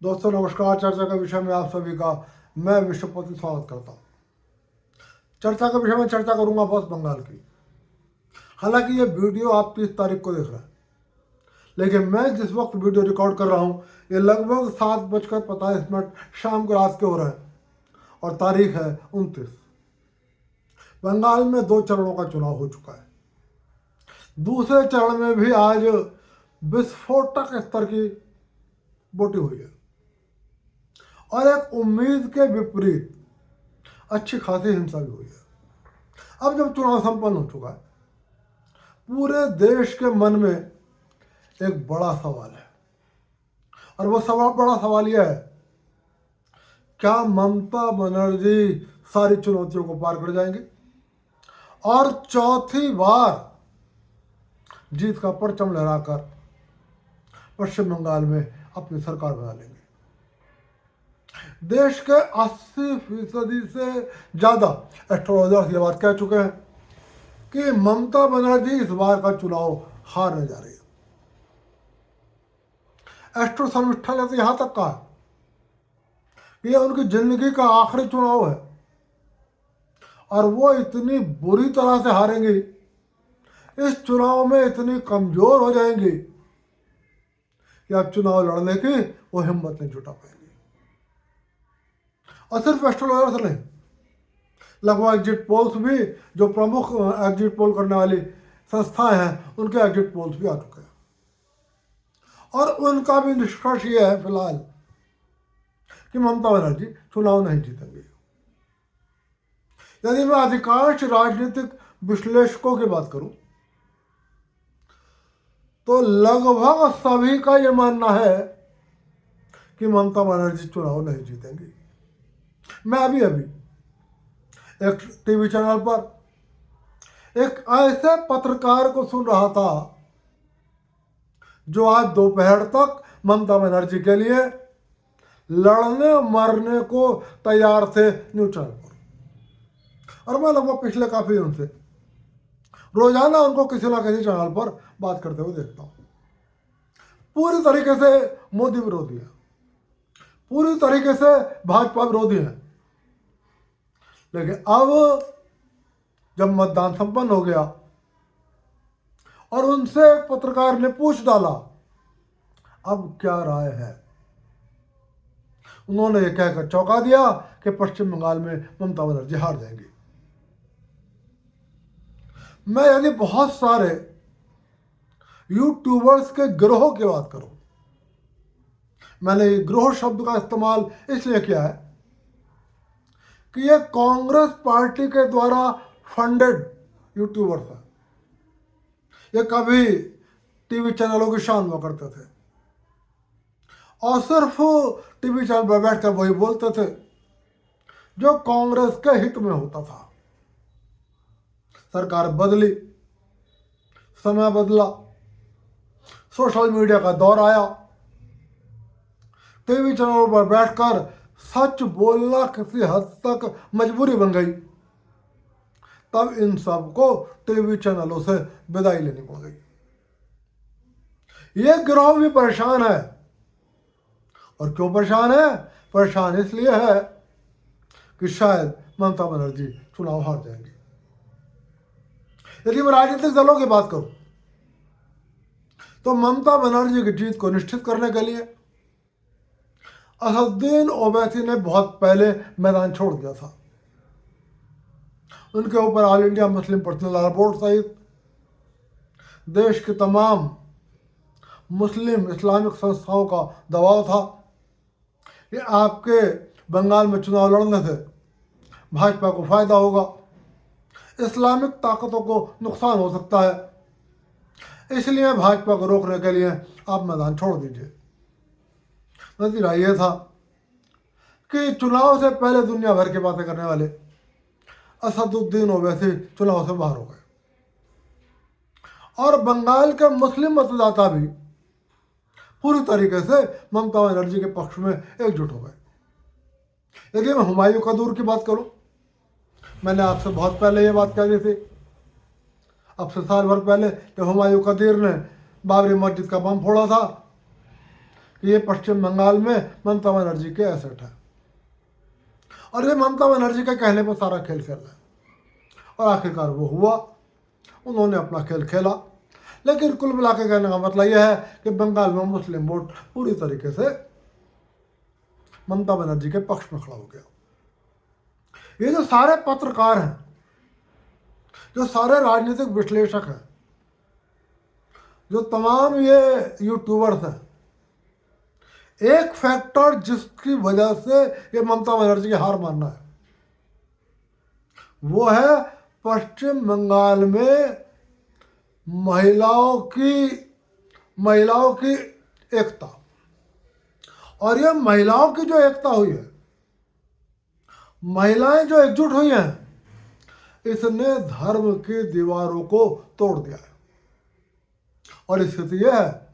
दोस्तों नमस्कार। चर्चा के विषय में आप सभी का मैं विश्वपति स्वागत करता हूँ। चर्चा के विषय में चर्चा करूंगा वेस्ट बंगाल की। हालांकि ये वीडियो आप 30 तारीख को देख रहे हैं, लेकिन मैं जिस वक्त वीडियो रिकॉर्ड कर रहा हूँ ये लगभग 7:45 शाम को रात के हो रहे हैं और तारीख है 29। बंगाल में 2 चरणों का चुनाव हो चुका है। दूसरे चरण में भी आज विस्फोटक स्तर की वोटिंग हुई है और एक उम्मीद के विपरीत अच्छी खासी हिंसा भी हुई है। अब जब चुनाव संपन्न हो चुका है, पूरे देश के मन में एक बड़ा सवाल है और वो बड़ा सवाल यह है, क्या ममता बनर्जी सारी चुनौतियों को पार कर जाएंगे और चौथी बार जीत का परचम लहराकर पश्चिम बंगाल में अपनी सरकार बना लेंगे। देश के 80% से ज़्यादा एस्ट्रोलॉजर्स ये बात कह चुके हैं कि ममता बनर्जी इस बार का चुनाव हारने जा रही है। एस्ट्रो समीक्षा ने तो यहाँ तक कहा कि यह उनकी जिंदगी का आखिरी चुनाव है और वो इतनी बुरी तरह से हारेंगी, इस चुनाव में इतनी कमज़ोर हो जाएंगी कि अब चुनाव लड़ने की वो हिम्मत नहीं जुटा पाएंगे। और सिर्फ एस्ट्रोलॉजर्स नहीं, लगभग एग्जिट पोल्स भी, जो प्रमुख एग्जिट पोल करने वाली संस्थाएं हैं, उनके एग्जिट पोल्स भी आ चुके हैं और उनका भी निष्कर्ष ये है फिलहाल कि ममता बनर्जी चुनाव नहीं जीतेंगे। यदि मैं अधिकांश राजनीतिक विश्लेषकों की बात करूं तो लगभग सभी का ये मानना है कि ममता बनर्जी चुनाव नहीं जीतेंगी। मैं अभी एक टीवी चैनल पर एक ऐसे पत्रकार को सुन रहा था जो आज दोपहर तक ममता बनर्जी के लिए लड़ने मरने को तैयार थे न्यूज चैनल पर। और मैं लगभग पिछले काफी दिन से रोजाना उनको किसी ना किसी चैनल पर बात करते हुए देखता हूँ। पूरी तरीके से मोदी विरोधी है, पूरी तरीके से भाजपा विरोधी है। लेकिन अब जब मतदान संपन्न हो गया और उनसे पत्रकार ने पूछ डाला अब क्या राय है, उन्होंने ये कहकर चौंका दिया कि पश्चिम बंगाल में ममता बनर्जी हार जाएंगी। मैं यदि बहुत सारे यूट्यूबर्स के गिरोह की बात करूं, मैंने गिरोह शब्द का इस्तेमाल इसलिए किया है कि ये कांग्रेस पार्टी के द्वारा फंडेड यूट्यूबर्स हैं। ये कभी टीवी चैनलों की शान हुआ करते थे और सिर्फ टीवी चैनल पर बैठकर वही बोलते थे जो कांग्रेस के हित में होता था। सरकार बदली, समय बदला, सोशल मीडिया का दौर आया, टीवी चैनलों पर बैठकर सच बोलना किसी हद तक मजबूरी बन गई। तब इन सब को टीवी चैनलों से विदाई लेनी पड़ गई। ये गिरोह भी परेशान है। और क्यों परेशान है? परेशान इसलिए है कि शायद ममता बनर्जी चुनाव हार जाएंगी। यदि मैं राजनीतिक दलों की बात करूं तो ममता बनर्जी की जीत को निश्चित करने के लिए असदुद्दीन ओवैसी ने बहुत पहले मैदान छोड़ दिया था। उनके ऊपर all India Muslim personal law board सहित देश के तमाम मुस्लिम इस्लामिक संस्थाओं का दबाव था कि आपके बंगाल में चुनाव लड़ने से भाजपा को फायदा होगा, इस्लामिक ताकतों को नुकसान हो सकता है, इसलिए भाजपा को रोकने के लिए आप मैदान छोड़ दीजिए। नतीजा ये था कि चुनाव से पहले दुनिया भर की बातें करने वाले असदुद्दीन ओवैसी चुनाव से बाहर हो गए और बंगाल के मुस्लिम मतदाता भी पूरी तरीके से ममता बनर्जी के पक्ष में एकजुट हो गए। यदि मैं हुमायूं कदूर की बात करूं, मैंने आपसे बहुत पहले ये बात कह दी थी, अब से साल भर पहले जब हुमायूं कदीर ने बाबरी मस्जिद का बम फोड़ा था कि ये पश्चिम बंगाल में ममता बनर्जी के एसेट है और ये ममता बनर्जी के कहने पर सारा खेल खेल रहा है। और आखिरकार वो हुआ, उन्होंने अपना खेल खेला। लेकिन कुल मिला के कहने का मतलब यह है कि बंगाल में मुस्लिम वोट पूरी तरीके से ममता बनर्जी के पक्ष में खड़ा हो गया। ये जो सारे पत्रकार हैं, जो सारे राजनीतिक विश्लेषक हैं, जो तमाम ये यूट्यूबर्स हैं, एक फैक्टर जिसकी वजह से ये ममता बनर्जी की हार मानना है, वो है पश्चिम बंगाल में महिलाओं की एकता। और ये महिलाओं की जो एकता हुई है, महिलाएं जो एकजुट हुई हैं, इसने धर्म की दीवारों को तोड़ दिया है। और स्थिति यह है,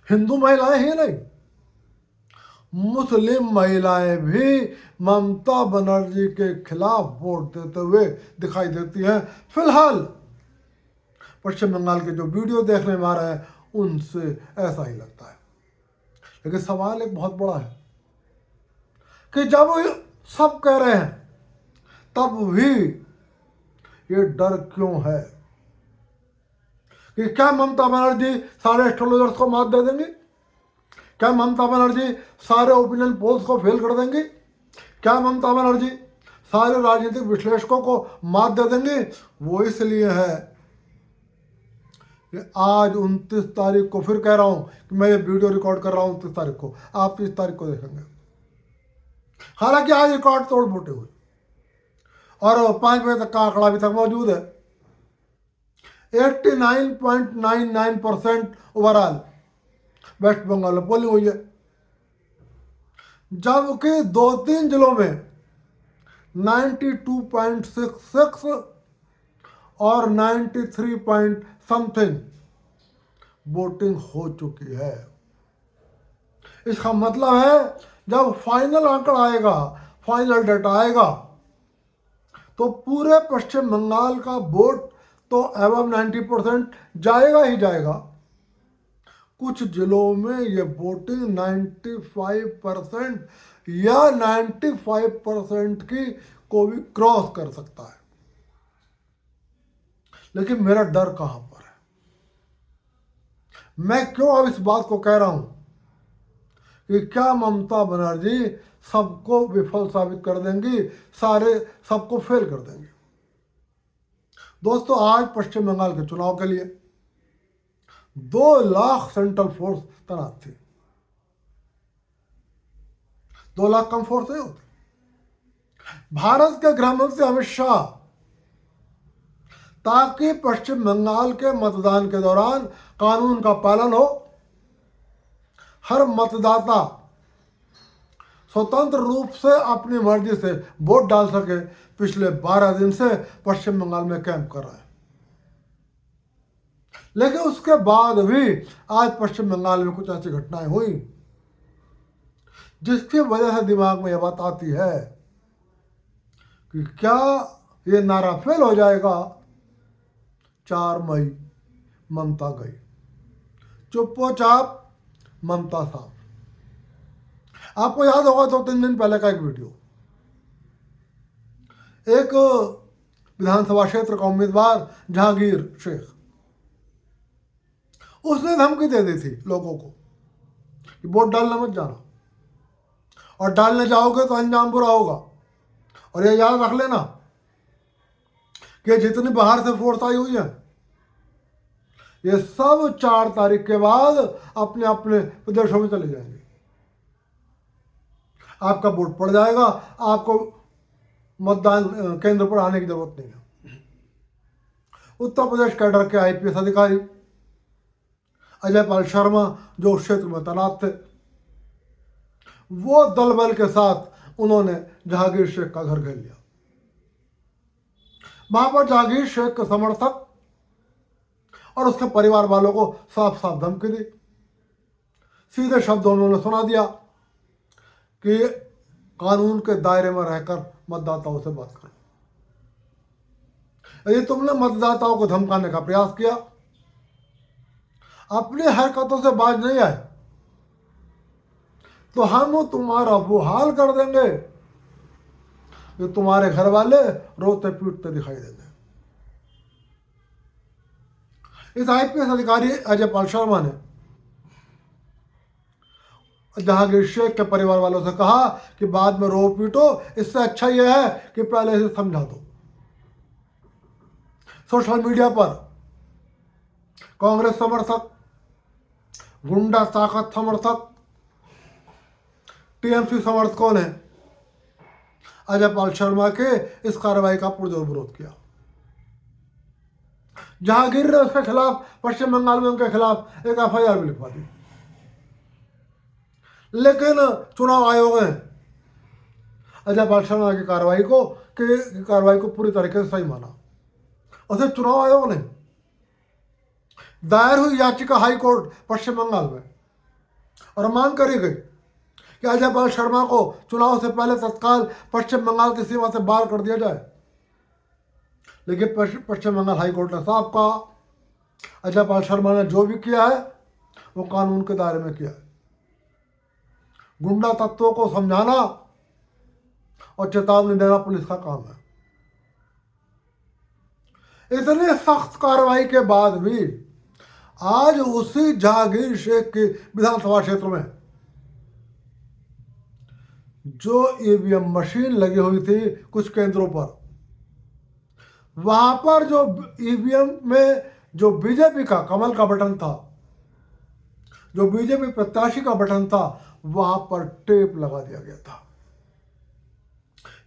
हिंदू महिलाएं ही नहीं, मुस्लिम महिलाएं भी ममता बनर्जी के खिलाफ वोट देते हुए दिखाई देती हैं। फिलहाल पश्चिम बंगाल के जो वीडियो देखने में आ रहे हैं, उनसे ऐसा ही लगता है। लेकिन सवाल एक बहुत बड़ा है कि जब सब कह रहे हैं, तब भी ये डर क्यों है कि क्या ममता बनर्जी सारे एस्ट्रोलॉजर्स को मात दे देंगी? क्या ममता बनर्जी सारे ओपिनियन पोल्स को फेल कर देंगी? क्या ममता बनर्जी सारे राजनीतिक विश्लेषकों को मात दे देंगी? वो इसलिए है कि आज 29 तारीख को, फिर कह रहा हूं कि मैं ये वीडियो रिकॉर्ड कर रहा हूं 29 तारीख को, आप 30 तारीख को देखेंगे। हालांकि आज रिकॉर्ड तोड़ फोटे हुए और 5 बजे तक का आंकड़ा अभी तक मौजूद है। 89.99% ओवरऑल वेस्ट बंगाल में पोलिंग हुई है, जबकि 2-3 जिलों में 92.66 और 93 पॉइंट समथिंग वोटिंग हो चुकी है। इसका मतलब है जब फाइनल आंकड़ा आएगा, फाइनल डाटा आएगा, तो पूरे पश्चिम बंगाल का वोट तो एबव 90% जाएगा ही जाएगा। कुछ जिलों में ये वोटिंग 95% या 95% की को भी क्रॉस कर सकता है। लेकिन मेरा डर कहां पर है? मैं क्यों अब इस बात को कह रहा हूं कि क्या ममता बनर्जी सबको विफल साबित कर देंगी, सबको फेल कर देंगी? दोस्तों, आज पश्चिम बंगाल के चुनाव के लिए 2 लाख सेंट्रल फोर्स तैनात थी। 2 लाख कम फोर्स नहीं होती। भारत के गृह मंत्री अमित शाह, ताकि पश्चिम बंगाल के मतदान के दौरान कानून का पालन हो, हर मतदाता स्वतंत्र रूप से अपनी मर्जी से वोट डाल सके, पिछले 12 दिन से पश्चिम बंगाल में कैंप कर रहा है। लेकिन उसके बाद भी आज पश्चिम बंगाल में कुछ ऐसी घटनाएं हुई जिसकी वजह से दिमाग में यह बात आती है कि क्या ये नारा फेल हो जाएगा? 4 मई ममता गई, चुप्पो-चाप ममता साहब। आपको याद होगा 2-3 दिन पहले का एक वीडियो, एक विधानसभा क्षेत्र का उम्मीदवार जहांगीर शेख, उसने धमकी दे दी थी लोगों को कि वोट डालने मत जाना, और डालने जाओगे तो अंजाम बुरा होगा। और ये याद रख लेना कि जितनी बाहर से फोर्स आई हुई है, ये सब 4 तारीख के बाद अपने अपने प्रदेशों में चले जाएंगे। आपका वोट पड़ जाएगा, आपको मतदान केंद्र पर आने की जरूरत नहीं है। उत्तर प्रदेश कैडर के IPS अधिकारी अजय पाल शर्मा, जो उस क्षेत्र में तैनात थे, वो दल बल के साथ उन्होंने जहांगीर शेख का घर घेर लिया। वहां पर जहांगीर शेख के समर्थक और उसके परिवार वालों को साफ साफ धमकी दी। सीधे शब्दों में उन्होंने सुना दिया कि कानून के दायरे में रहकर मतदाताओं से बात करो। यदि तुमने मतदाताओं को धमकाने का प्रयास किया, अपनी हरकतों से बाज नहीं आए, तो हम तुम्हारा वो हाल कर देंगे कि तुम्हारे घर वाले रोते पीटते दिखाई देंगे। इस आईपीएस अधिकारी अजय पाल शर्मा ने जहांगीर शेख के परिवार वालों से कहा कि बाद में रो पीटो, इससे अच्छा यह है कि पहले से समझा दो। सोशल मीडिया पर कांग्रेस समर्थक, गुंडा ताकत समर्थक, टीएमसी समर्थकों ने अजय पाल शर्मा के इस कार्रवाई का पुरजोर विरोध किया। जहांगीर ने उसके खिलाफ पश्चिम बंगाल में उनके खिलाफ एक एफआईआर भी लिखवा दी, लेकिन चुनाव आयोग ने अजय पाल शर्मा की कार्रवाई को पूरी तरीके से सही माना। उसे चुनाव आयोग ने दायर हुई याचिका हाई कोर्ट पश्चिम बंगाल में और मांग करी गई कि अजय पाल शर्मा को चुनाव से पहले तत्काल पश्चिम बंगाल की सीमा से बाहर कर दिया जाए। लेकिन पश्चिम बंगाल हाई कोर्ट ने साफ कहा, अजय पाल शर्मा ने जो भी किया है वो कानून के दायरे में किया है। गुंडा तत्वों को समझाना और चेतावनी देना पुलिस का काम है। इतनी सख्त कार्रवाई के बाद भी आज उसी जहांगीर शेख की विधानसभा क्षेत्र में जो ईवीएम मशीन लगी हुई थी कुछ केंद्रों पर, वहां पर जो ईवीएम में जो बीजेपी का कमल का बटन था, जो बीजेपी प्रत्याशी का बटन था, वहां पर टेप लगा दिया गया था।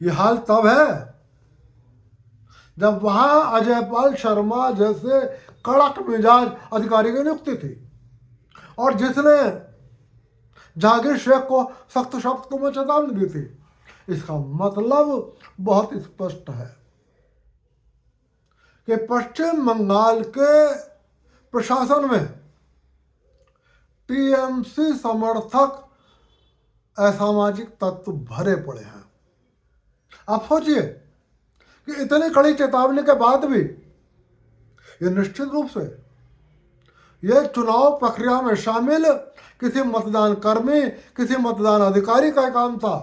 यह हाल तब है जब वहां अजय पाल शर्मा जैसे कड़क मिजाज अधिकारी की नियुक्ति थी और जिसने जहांगीर शेख को सख्त शब्दों में चेतावनी दी थी। इसका मतलब बहुत स्पष्ट है कि पश्चिम बंगाल के प्रशासन में टीएमसी समर्थक असामाजिक तत्व भरे पड़े हैं। आप सोचिए कि इतनी कड़ी चेतावनी के बाद भी ये निश्चित रूप से ये चुनाव प्रक्रिया में शामिल किसी मतदान कर्मी, किसी मतदान अधिकारी का काम था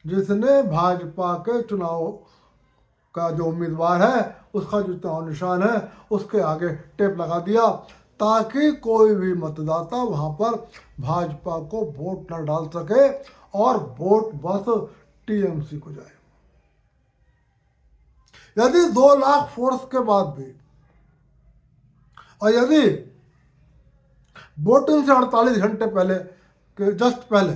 जिसने भाजपा के चुनाव का जो उम्मीदवार है उसका जो चुनाव निशान है उसके आगे टेप लगा दिया ताकि कोई भी मतदाता वहां पर भाजपा को वोट न डाल सके और वोट बस टीएमसी को जाए। यदि 2 लाख फोर्स के बाद भी और यदि वोटिंग से 48 घंटे पहले के जस्ट पहले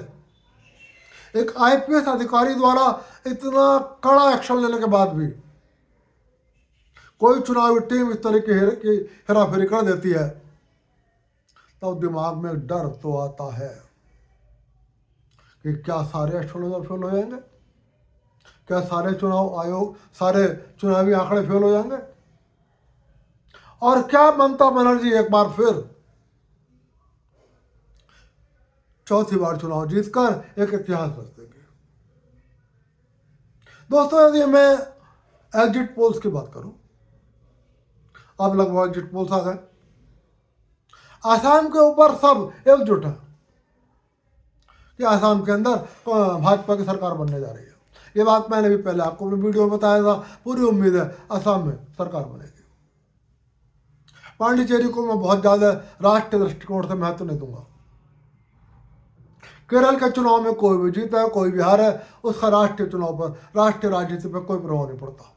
एक आईपीएस अधिकारी द्वारा इतना कड़ा एक्शन लेने के बाद भी कोई चुनावी टीम इस तरह की हेराफेरी कर देती है तब दिमाग में डर तो आता है कि क्या सारे एस्ट्रोलॉजर फेल हो जाएंगे, क्या सारे चुनाव आयोग, सारे चुनावी आंकड़े फेल हो जाएंगे और क्या ममता बनर्जी एक बार फिर चौथी बार चुनाव जीतकर एक इतिहास रच देंगे। दोस्तों, यदि मैं एग्जिट पोल्स की बात करूं, अब लगभग एग्जिट पोल्स आ गए। आसाम के ऊपर सब एकजुट है कि आसाम के अंदर भाजपा की सरकार बनने जा रही है। ये बात मैंने भी पहले आपको भी वीडियो में बताया था। पूरी उम्मीद है आसाम में सरकार बनेगी। पांडिचेरी को मैं बहुत ज़्यादा राष्ट्रीय दृष्टिकोण से महत्व नहीं दूंगा। केरल के चुनाव में कोई भी जीता है, कोई भी हारा है, उसका राष्ट्रीय चुनाव पर, राष्ट्रीय राजनीति पर कोई प्रभाव नहीं पड़ता।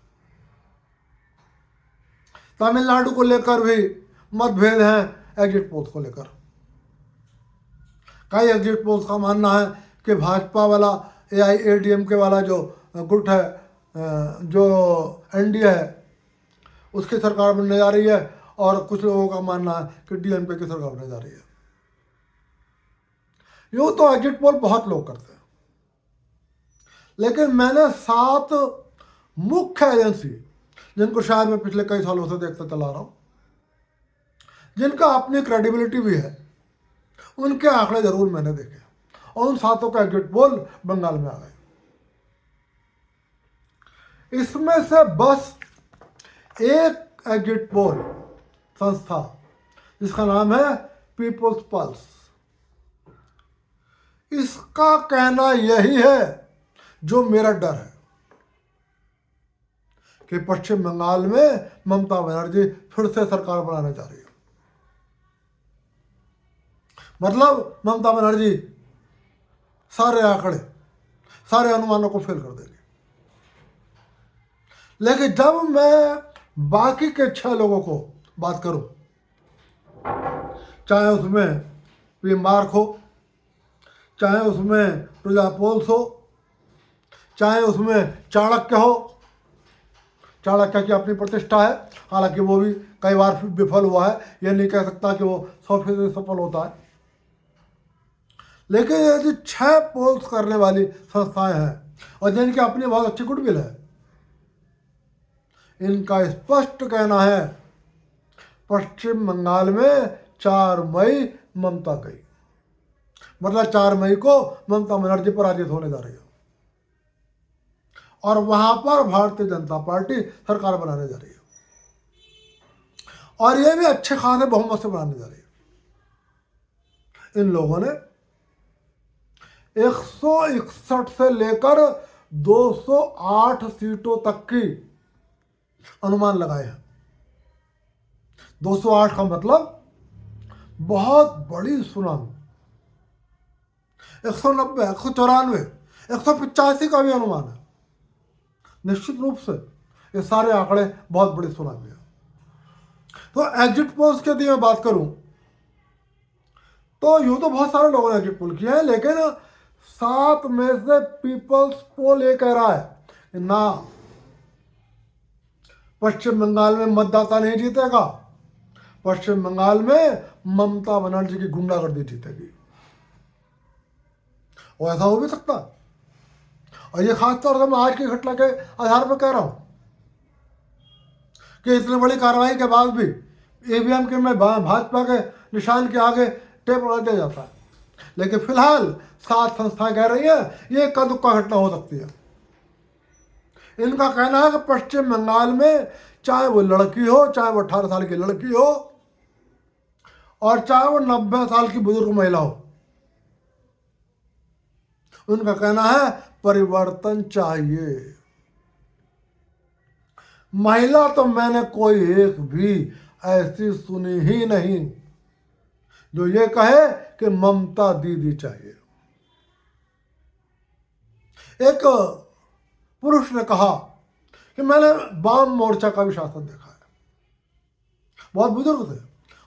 तमिलनाडु को लेकर भी मतभेद हैं एग्जिट पोल्स को लेकर। कई एग्जिट पोल्स का मानना है कि भाजपा वाला AIADMK वाला जो गुट है, जो एनडीए है, उसकी सरकार बनने जा रही है और कुछ लोगों का मानना है कि DMK की सरकार बनने जा रही है। यूँ तो एग्जिट पोल बहुत लोग करते हैं, लेकिन मैंने 7 मुख्य एजेंसी, जिनको शायद मैं पिछले कई सालों से देखता चला रहा हूँ, जिनका अपनी क्रेडिबिलिटी भी है, उनके आंकड़े जरूर मैंने देखे और उन 7 का एग्जिट पोल बंगाल में आ गए। इसमें से बस एक एग्जिट पोल संस्था जिसका नाम है पीपुल्स पल्स, इसका कहना यही है जो मेरा डर है कि पश्चिम बंगाल में ममता बनर्जी फिर से सरकार बनाने जा रही है। मतलब ममता बनर्जी सारे आंकड़े, सारे अनुमानों को फेल कर देगी। लेकिन जब मैं बाकी के 6 लोगों को बात करूं, चाहे उसमें पी मार्क हो, चाहे उसमें प्रजा पोल्स हो, चाहे उसमें चाणक्य हो, चाणक्य की अपनी प्रतिष्ठा है, हालांकि वो भी कई बार विफल हुआ है, यह नहीं कह सकता कि वो 100% सफल होता है। लेकिन ये जो 6 पोल्स करने वाली संस्थाएं हैं और जिनकी अपनी बहुत अच्छी गुडविल है, इनका स्पष्ट कहना है पश्चिम बंगाल में 4 मई ममता गई, मतलब 4 मई को ममता बनर्जी पराजित होने जा रही है और वहां पर भारतीय जनता पार्टी सरकार बनाने जा रही है और ये भी अच्छे खासे बहुमत से बनाने जा रही है। इन लोगों ने 161 से लेकर 208 सीटों तक की अनुमान लगाए हैं। 208 का मतलब बहुत बड़ी सुनामी। 190, 194, 185 का भी अनुमान है। निश्चित रूप से ये सारे आंकड़े बहुत बड़ी सुनामी है। तो एग्जिट पोल्स की यदि मैं बात करूं तो यूं तो बहुत सारे लोगों ने एग्जिट पोल किया है, लेकिन 7 में से पीपल्स पोल ये कह रहा है कि ना, पश्चिम बंगाल में मतदाता नहीं जीतेगा, पश्चिम बंगाल में ममता बनर्जी की गुंडागर्दी जीतेगी। और ऐसा हो भी सकता है, और ये खासतौर से मैं आज की घटना के आधार पर कह रहा हूं कि इतनी बड़ी कार्रवाई के बाद भी ईवीएम के में भाजपा के निशान के आगे टेप लगा दिया जाता है। लेकिन फिलहाल 7 संस्थाएं कह रही हैं ये इक्का दुक्का घटना हो सकती है। इनका कहना है कि पश्चिम बंगाल में चाहे वो लड़की हो, चाहे वो 18 साल की लड़की हो और चाहे वो 90 साल की बुजुर्ग महिला हो, उनका कहना है परिवर्तन चाहिए। महिला तो मैंने कोई एक भी ऐसी सुनी ही नहीं जो ये कहे कि ममता दीदी चाहिए। एक पुरुष ने कहा कि मैंने वाम मोर्चा का भी शासन देखा है, बहुत बुजुर्ग थे।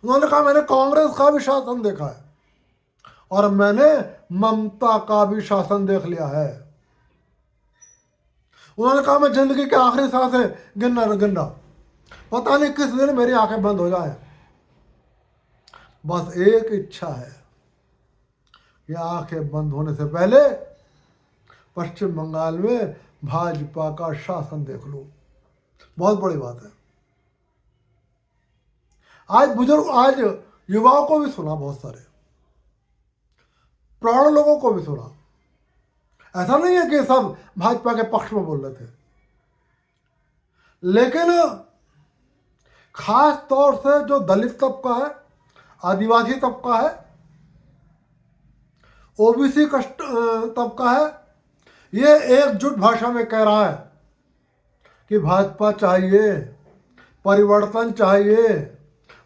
उन्होंने कहा मैंने कांग्रेस का भी शासन देखा है और मैंने ममता का भी शासन देख लिया है। उन्होंने कहा मैं जिंदगी के आखिरी सांसें गिनना, पता नहीं किस दिन मेरी आंखें बंद हो जाए, बस एक इच्छा है कि आंखें बंद होने से पहले पश्चिम बंगाल में भाजपा का शासन देख लूं। बहुत बड़ी बात है। आज युवाओं को भी सुना, बहुत सारे प्रौढ़ लोगों को भी सुना। ऐसा नहीं है कि सब भाजपा के पक्ष में बोल रहे थे, लेकिन खास तौर से जो दलित तबका है, आदिवासी तबका है, ओबीसी तबका है, ये एकजुट भाषा में कह रहा है कि भाजपा चाहिए, परिवर्तन चाहिए,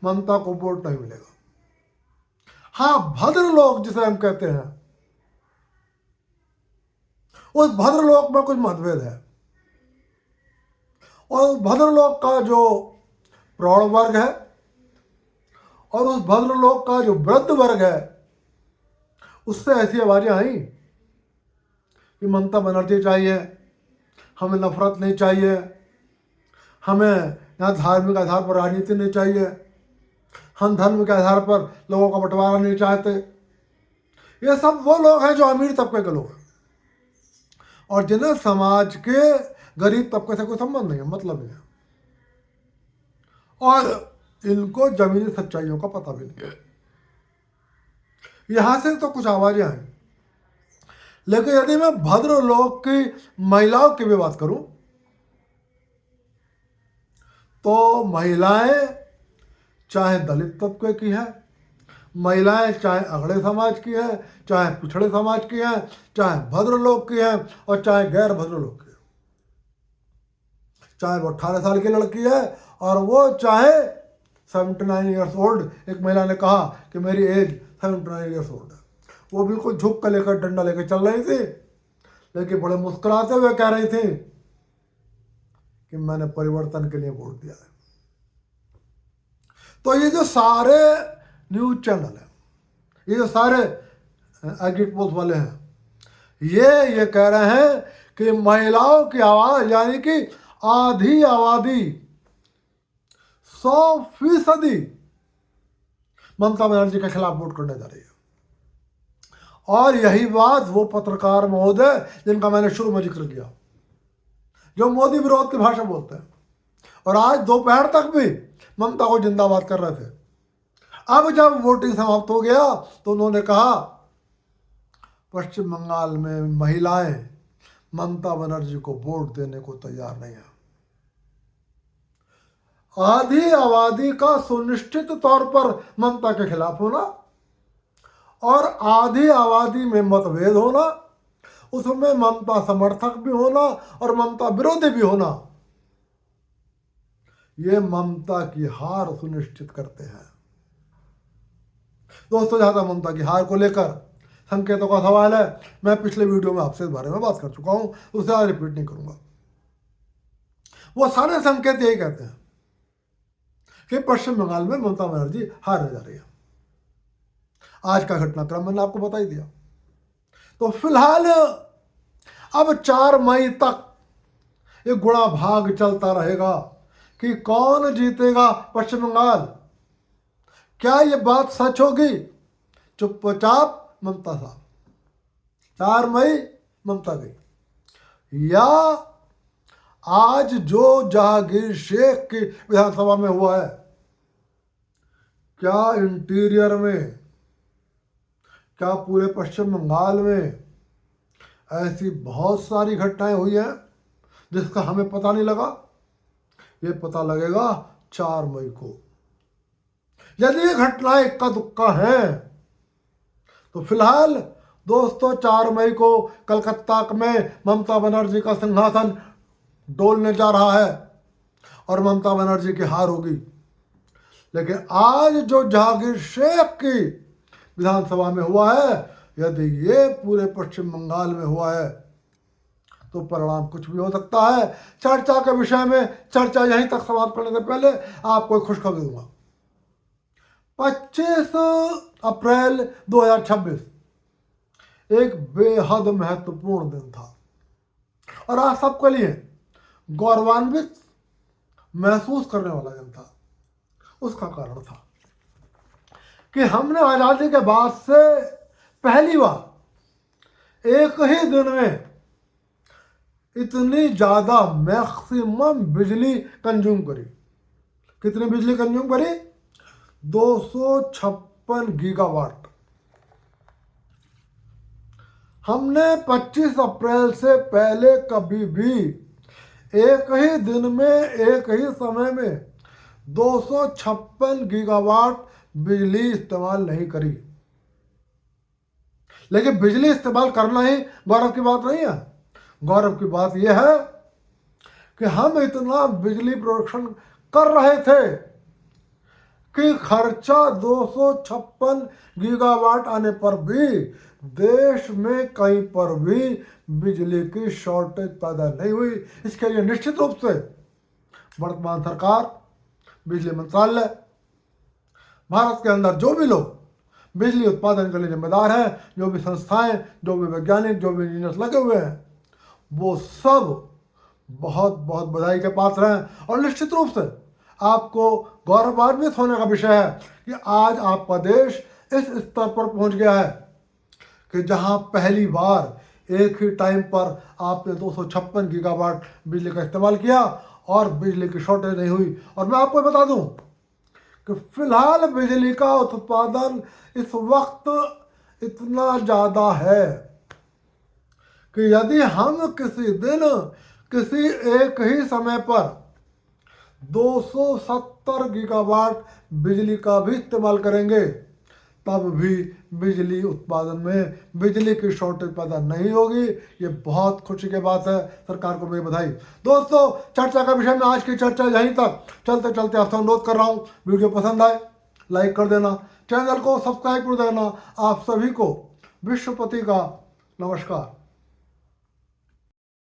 ममता को वोट नहीं मिलेगा। हाँ, भद्र लोग जिसे हम कहते हैं, उस भद्र लोक में कुछ मतभेद है और उस भद्र लोक का जो प्रौढ़ वर्ग है और उस भद्र लोक का जो वृद्ध वर्ग है, उससे ऐसी आवाजें आई कि ममता बनर्जी चाहिए, हमें नफरत नहीं चाहिए, हमें यहाँ धार्मिक आधार पर राजनीति नहीं चाहिए, हम धर्म के आधार पर लोगों का बंटवारा नहीं चाहते। ये सब वो लोग हैं जो अमीर तबके के लोग हैं और जिन्हें समाज के गरीब तबके से कोई संबंध नहीं है, मतलब नहीं है, और इनको जमीनी सच्चाइयों का पता भी नहीं है। यहां से तो कुछ आवाजें आई, लेकिन यदि मैं भद्र लोक की महिलाओं की भी बात करूं तो महिलाएं चाहे दलित तबके की है, महिलाएं चाहे अगड़े समाज की हैं, चाहे पिछड़े समाज की हैं, चाहे भद्र लोग की हैं और चाहे गैर भद्र लोग की हैं, चाहे वो 18 साल की लड़की है और वो चाहे 79 ईयर्स ओल्ड। एक महिला ने कहा कि मेरी एज 79 ईयर्स ओल्ड है। वो बिल्कुल झुक कर लेकर डंडा लेकर चल रही थी, लेकिन बड़े मुस्कुराते हुए कह रही थी कि मैंने परिवर्तन के लिए वोट दिया है। तो ये जो सारे न्यूज चैनल हैं, ये जो सारे एग्जिट पोल्स वाले हैं, ये कह रहे हैं कि महिलाओं की आवाज यानी कि आधी आबादी 100% ममता बनर्जी के खिलाफ वोट करने जा रही है। और यही बात वो पत्रकार महोदय जिनका मैंने शुरू में जिक्र किया, जो मोदी विरोध की भाषा बोलते हैं और आज दोपहर तक भी ममता को जिंदाबाद कर रहे थे, अब जब वोटिंग समाप्त हो गया तो उन्होंने कहा पश्चिम बंगाल में महिलाएं ममता बनर्जी को वोट देने को तैयार नहीं है। आधी आबादी का सुनिश्चित तौर पर ममता के खिलाफ होना और आधी आबादी में मतभेद होना, उसमें ममता समर्थक भी होना और ममता विरोधी भी होना, ये ममता की हार सुनिश्चित करते हैं। दोस्तों, जहां तक ममता की हार को लेकर संकेतों का सवाल है, मैं पिछले वीडियो में आपसे इस बारे में बात कर चुका हूं, उसे आज रिपीट नहीं करूंगा। वो सारे संकेत यही कहते हैं कि पश्चिम बंगाल में ममता बनर्जी हारने जा रही है। आज का घटनाक्रम मैंने आपको बता ही दिया। तो फिलहाल अब 4 मई तक ये गुणा भाग चलता रहेगा कि कौन जीतेगा पश्चिम बंगाल। क्या ये बात सच होगी? चुपचाप ममता साहब, 4 मई ममता गई, या आज जो जहांगीर शेख की विधानसभा में हुआ है, क्या इंटीरियर में, क्या पूरे पश्चिम बंगाल में ऐसी बहुत सारी घटनाएं हुई हैं जिसका हमें पता नहीं लगा? ये पता लगेगा 4 मई को। यदि ये घटनाएं इक्का दुक्का हैं तो फिलहाल दोस्तों 4 मई को कलकत्ता में ममता बनर्जी का सिंहासन डोलने जा रहा है और ममता बनर्जी की हार होगी। लेकिन आज जो जहांगीर शेख की विधानसभा में हुआ है, यदि ये पूरे पश्चिम बंगाल में हुआ है तो परिणाम कुछ भी हो सकता है। चर्चा के विषय में चर्चा यहीं तक समाप्त करने से पहले आपको एक खुशखबरी दूंगा। 25 अप्रैल 2026 एक बेहद महत्वपूर्ण दिन था और आप सबके लिए गौरवान्वित महसूस करने वाला दिन था। उसका कारण था कि हमने आज़ादी के बाद से पहली बार एक ही दिन में इतनी ज़्यादा मैक्सिमम बिजली कंज्यूम करी। कितनी बिजली कंज्यूम करी? 256 गीगावाट। हमने 25 अप्रैल से पहले कभी भी एक ही दिन में एक ही समय में 256 गीगावाट बिजली इस्तेमाल नहीं करी। लेकिन बिजली इस्तेमाल करना ही गौरव की बात नहीं है। गौरव की बात यह है कि हम इतना बिजली प्रोडक्शन कर रहे थे कि खर्चा 256 गीगावाट आने पर भी देश में कहीं पर भी बिजली की शॉर्टेज पैदा नहीं हुई। इसके लिए निश्चित रूप से वर्तमान सरकार, बिजली मंत्रालय, भारत के अंदर जो भी लोग बिजली उत्पादन के लिए जिम्मेदार हैं, जो भी संस्थाएं, जो भी वैज्ञानिक, जो भी इंजीनियर्स लगे हुए हैं, वो सब बहुत बहुत बधाई के पात्र हैं। और निश्चित रूप से आपको गौरवान्वित होने का विषय है कि आज आपका देश इस स्तर पर पहुंच गया है कि जहां पहली बार एक ही टाइम पर आपने 256 गीगावाट बिजली का इस्तेमाल किया और बिजली की शॉर्टेज नहीं हुई। और मैं आपको बता दूं कि फिलहाल बिजली का उत्पादन इस वक्त इतना ज़्यादा है कि यदि हम किसी दिन किसी एक ही समय पर 270 गीगावाट बिजली का भी इस्तेमाल करेंगे तब भी बिजली उत्पादन में बिजली की शॉर्टेज पैदा नहीं होगी। ये बहुत खुशी की बात है, सरकार को मेरी बधाई। दोस्तों, चर्चा का विषय में आज की चर्चा यहीं तक। चलते चलते आपसे अनुरोध कर रहा हूँ, वीडियो पसंद आए लाइक कर देना, चैनल को सब्सक्राइब कर देना। आप सभी को विश्वपति का नमस्कार।